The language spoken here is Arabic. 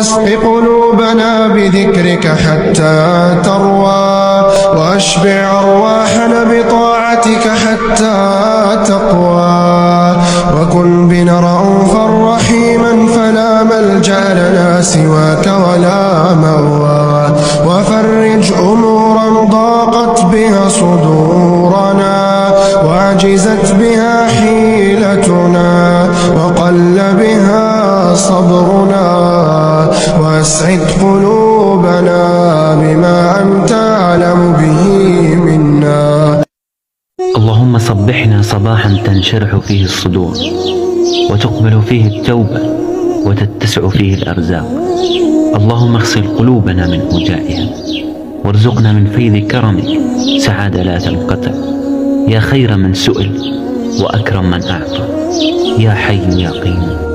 واسق قلوبنا بذكرك حتى تروى، واشبع أرواحنا بطاعتك حتى تقوى، وكن بنا رؤوفا رحيما فلا ملجأ لنا سواك ولا مأوى، وفرج أمورا ضاقت بها صدورنا وعجزت بها حيلتنا وقل بها صبرنا، واسعد قلوبنا بما أنت أعلم به منا. اللهم صبحنا صباحا تنشرح فيه الصدور، وتقبل فيه التوبة، وتتسع فيه الأرزاق. اللهم اغسل قلوبنا من أوجاعها، وارزقنا من فيض كرمك سعادة لا تنقطع، يا خير من سئل وأكرم من أعطى، يا حي يا قيوم.